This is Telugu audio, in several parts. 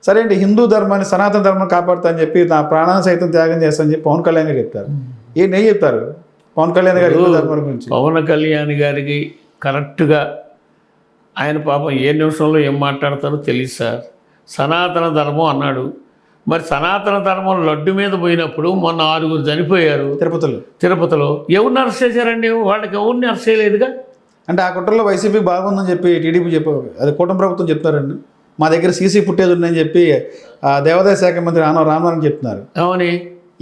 సరే అండి, హిందూ ధర్మాన్ని సనాతన ధర్మాన్ని కాపాడుతా అని చెప్పి నా ప్రాణాన్ని సైతం త్యాగం చేస్తానని చెప్పి పవన్ కళ్యాణ్ గారు చెప్తారు. ఏం చెప్తారు పవన్ కళ్యాణ్ గారు హిందూ ధర్మం గురించి? పవన్ కళ్యాణ్ గారికి కరెక్ట్గా ఆయన పాపం ఏ నిమిషంలో ఏం మాట్లాడతారో తెలియదు సార్. సనాతన ధర్మం అన్నాడు. మరి సనాతన ధర్మం లడ్డు మీద పోయినప్పుడు మొన్న 6 చనిపోయారు తిరుపతిలో. ఎవరిని అరెస్ట్ చేశారండి? వాళ్ళకి ఎవరిని అరెస్ట్ చేయలేదుగా. అంటే ఆ కుట్రలో వైసీపీ బాగుందని చెప్పి టీడీపీ అది కూటమి ప్రభుత్వం చెప్తారండి. మా దగ్గర సీసీ ఫుటేజ్ ఉందని చెప్పి దేవాదాయ శాఖ మంత్రి ఆనవ రామారావు చెప్తున్నారు. అవుని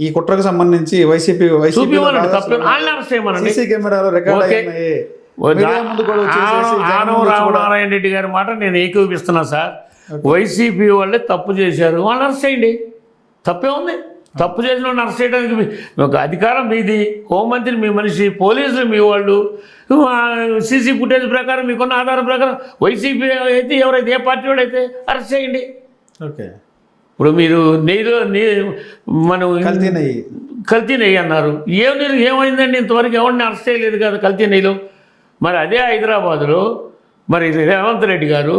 ఈ కుట్రకు సంబంధించి వైసీపీ సీసీ కెమెరాలో రికార్డ్ అయ్యాయి. ఆనవ రామనారాయణ రెడ్డి గారి మాట నేను ఏకీపిస్తున్నా సార్. వైసీపీ వాళ్ళే తప్పు చేశారు, వాళ్ళని అరెస్ట్ చేయండి. తప్పే ఉంది. తప్పు చేసిన వాళ్ళని అరెస్ట్ చేయడానికి ఒక అధికారం మీది, హోంమంత్రి మీ మనిషి, పోలీసులు మీ వాళ్ళు, సీసీ ఫుటేజ్ ప్రకారం మీకున్న ఆధారం ప్రకారం వైసీపీ అయితే ఎవరైతే ఏ పార్టీ వాడు అయితే అరెస్ట్ చేయండి. ఓకే. ఇప్పుడు మీరు నెయ్యిలో మనం కల్తీ నెయ్యి అన్నారు. ఏమైందండి? ఇంతవరకు ఎవరిని అరెస్ట్ చేయలేదు కదా కల్తీ నెయ్యిలో. మరి అదే హైదరాబాదులో మరి రేవంత్ రెడ్డి గారు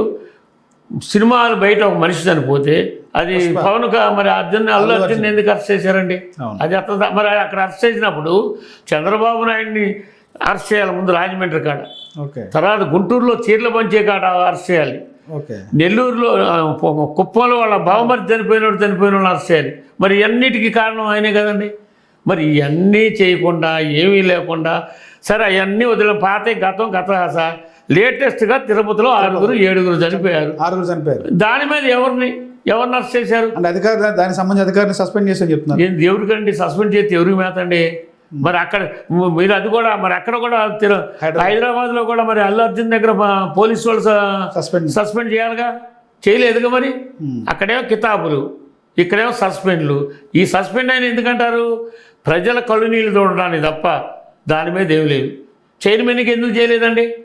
సినిమాలు బయట ఒక మనిషి చనిపోతే అది మరి అల్లు అర్జున్ ఎందుకు అరెస్ట్ చేశారండి? అది అట్లా మరి అక్కడ అరెస్ట్ చేసినప్పుడు చంద్రబాబు నాయుడిని అరెస్ట్ చేయాలి ముందు రాజమండ్రి కాడ, తర్వాత గుంటూరులో చీరలు పంచే కాడ అరెస్ట్ చేయాలి, నెల్లూరులో కుప్పంలో వాళ్ళ బావమరి చనిపోయిన వాళ్ళని అరెస్ట్ చేయాలి. మరి అన్నిటికీ కారణం ఆయనే కదండి. మరి ఇవన్నీ చేయకుండా ఏమీ లేకుండా సరే అవన్నీ వదిలిన పాత గతం సార్. లేటెస్ట్గా తిరుపతిలో 6-7 చనిపోయారు. దాని మీద ఎవరిని అరెస్ట్ చేశారు? అంటే అధికారులు దానికి సంబంధించి అధికారిని సస్పెండ్ చేసి చెప్తున్నారు. ఎవరికండి సస్పెండ్ చేస్తే ఎవరికి మేతండి? మరి అక్కడ మీరు అది కూడా మరి అక్కడ కూడా హైదరాబాద్లో కూడా మరి అల్లు అర్జున్ దగ్గర పోలీసు వాళ్ళు సస్పెండ్ చేయాలిగా, చేయలేదుగా. మరి అక్కడేమో కితాబులు, ఇక్కడేమో సస్పెండ్లు. ఈ సస్పెండ్ అయిన ఎందుకంటారు? ప్రజల కళ్ళు నీళ్ళు చూడడానికి తప్ప దాని మీద ఏమి లేదు. చైర్మన్కి ఎందుకు చేయలేదండి?